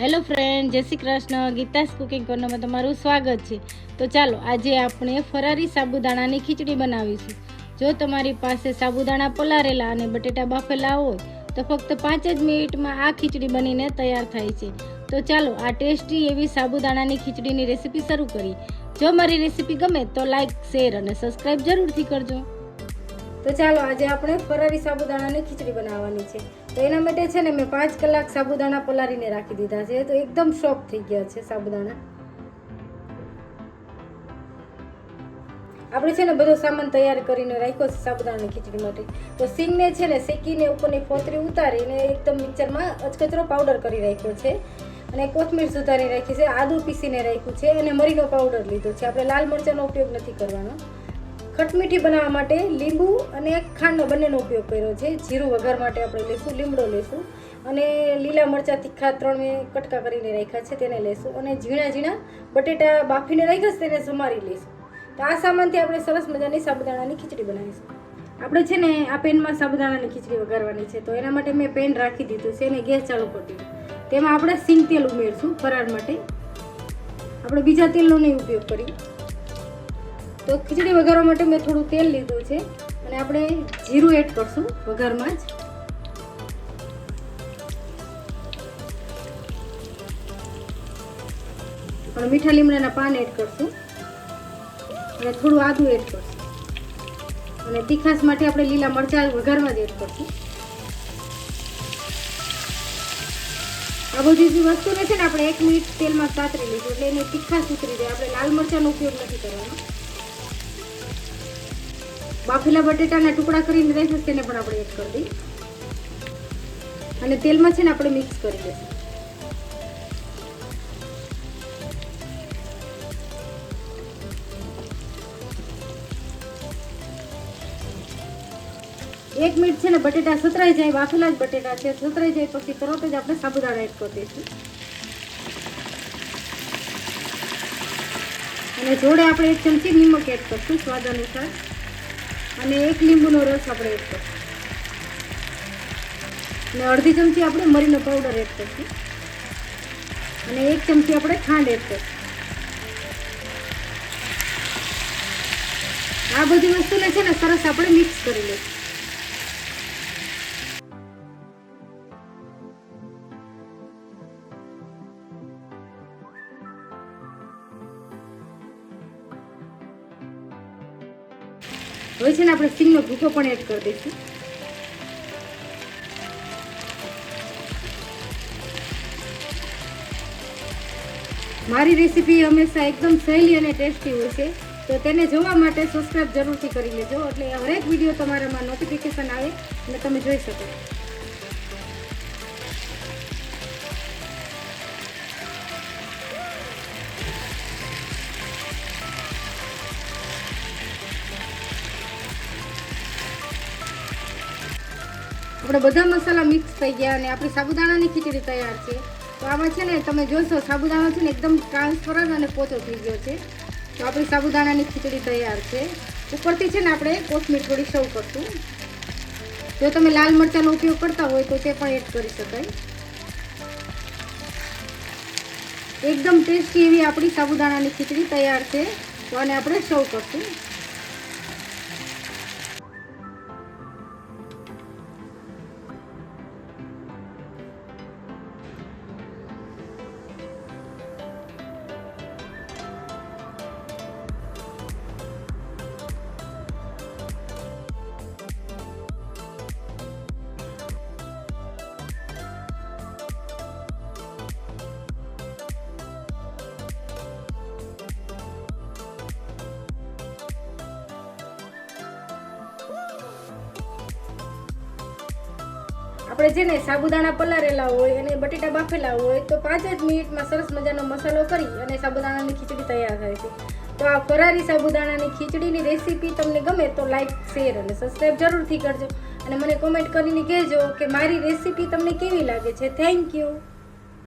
Hello friend, જય Shri Krishna. Geeta's cooking કોર્નરમાં તમારું સ્વાગત છે. તો ચાલો આજે આપણે ફરારી સાબુદાણાની ખીચડી બનાવીશું. જો તમારી પાસે સાબુદાણા પલાળેલા અને બટેટા બાફેલા હોય તો ફક્ત 5 જ મિનિટમાં આ ખીચડી બનીને તૈયાર થાય છે. તો ચાલો આ ટેસ્ટી એવી સાબુદાણાની ખીચડીની રેસીપી શરૂ કરીએ. જો મારી રેસીપી ગમે તો લાઈક, શેર અને સબસ્ક્રાઈબ જરૂરથી કરજો. તો ચાલો આજે આપણે ફરારી સાબુદાણાની ખીચડી બનાવવાની છે. તો એના માટે છે ને મેં 5 કલાક સાબુદાણા પલાળીને રાખી દીધા છે. તો એકદમ સોફ્ટ થઈ ગયા છે સાબુદાણા. આપણે છે ને બધો સામાન તૈયાર કરીને રાખ્યો છે સાબુદાણાની ખીચડી માટે. તો સિંગને છે ને શેકીને ઉપરની ફોતરી ઉતારીને એકદમ મિક્સરમાં અચકચરો પાવડર કરી રાખ્યો છે. અને કોથમીર સુધારી રાખી છે, આદું પીસીને રાખ્યું છે અને મરીનો પાવડર લીધો છે. આપણે લાલ મરચાંનો ઉપયોગ નથી કરવાનો. ખટમીઠી બનાવવા માટે લીંબુ અને ખાંડનો બંનેનો ઉપયોગ કર્યો છે. જીરું વઘાર માટે આપણે લઈશું, લીમડો લઈશું અને લીલા મરચાં તીખા 3 મેં કટકા કરીને રાખ્યા છે તેને લઈશું અને ઝીણા ઝીણા બટેટા બાફીને રાખ્યા છે તેને સમારી લઈશું. તો આ સામાનથી આપણે સરસ મજાની સાબુદાણાની ખીચડી બનાવીશું. આપણે છે ને આ પેનમાં સાબુદાણાની ખીચડી વઘારવાની છે. તો એના માટે મેં પેન રાખી દીધું છે અને ગેસ ચાલુ કરી દીધું. તેમાં આપણે સિંગ તેલ ઉમેરશું ફરાર માટે. આપણે બીજા તેલનો નહીં ઉપયોગ કરીએ. તો ખીચડી વઘારવા માટે મેં થોડું તેલ લીધું છે અને આપણે જીરું એડ કરશું વઘારમાં જ. અને મીઠા લીમડાના પાન એડ કરશું અને થોડું આદું એડ કરશું અને તીખાશ માટે આપણે લીલા મરચાં વઘારમાં જ એડ કરશું. આ બધી જે વસ્તુને છે ને આપણે 1 મિનિટ તેલમાં સાતરી લઈશું એટલે એની તીખાશ ઉતરી જાય. આપણે લાલ મરચાંનો ઉપયોગ નથી કરવાનો. બાફેલા બટેટાના ટુકડા કરીને રાખ્યા તેને પણ આપણે એડ કરી દઈએ અને તેલમાં છે ને આપણે મિક્સ કરી દઈશું. એક મિનિટ છે ને બટેટા સતરાઈ જાય, બાફેલા જ બટેટા છે, સતરાઈ જાય પછી તરત જ આપણે સાબુદાણા એડ કરી દઈશું અને જોડે આપણે 1 ચમચી નિમક એડ કરશું સ્વાદ અનુસાર અને 1 લીંબુનો રસ આપણે એડ કરીશું અને અડધી ચમચી આપણે મરીનો પાવડર એડ કરીશું અને 1 ચમચી આપણે ખાંડ એડ કરીશું. આ બધી વસ્તુને છે ને સરસ આપણે મિક્સ કરી લઈશું. હવે છે ને આપણે સિંગનો ભૂકો પણ એડ કરી દઈશું. મારી રેસીપી હંમેશા એકદમ સહેલી અને ટેસ્ટી હોય છે. તો તેને જોવા માટે સબસ્ક્રાઇબ જરૂરથી કરી લેજો એટલે હરેક વિડીયો તમારામાં નોટિફિકેશન આવે અને તમે જોઈ શકો. આપણે બધા મસાલા મિક્સ થઈ ગયા અને આપણી સાબુદાણાની ખીચડી તૈયાર છે. તો આમાં છે ને તમે જોશો સાબુદાણો છે ને એકદમ ટ્રાન્સપરન્ટ અને પોચો થઈ ગયો છે. તો આપણી સાબુદાણાની ખીચડી તૈયાર છે. ઉપરથી છે ને આપણે કોથમીર થોડી સર્વ કરશું. જો તમે લાલ મરચાંનો ઉપયોગ કરતા હોય તો તે પણ એડ કરી શકાય. એકદમ ટેસ્ટી એવી આપણી સાબુદાણાની ખીચડી તૈયાર છે. તો આને આપણે સર્વ કરશું. આપણે છે ને સાબુદાણા પલાળેલા હોય અને બટેટા બાફેલા હોય તો 5 જ મિનિટમાં સરસ મજાનો મસાલો કરી અને સાબુદાણાની ખીચડી તૈયાર થાય છે. તો આ ફરારી સાબુદાણાની ખીચડીની રેસીપી તમને ગમે તો લાઈક, શેર અને સબસ્ક્રાઈબ જરૂરથી કરજો અને મને કોમેન્ટ કરીને કહેજો કે મારી રેસીપી તમને કેવી લાગે છે. Thank you.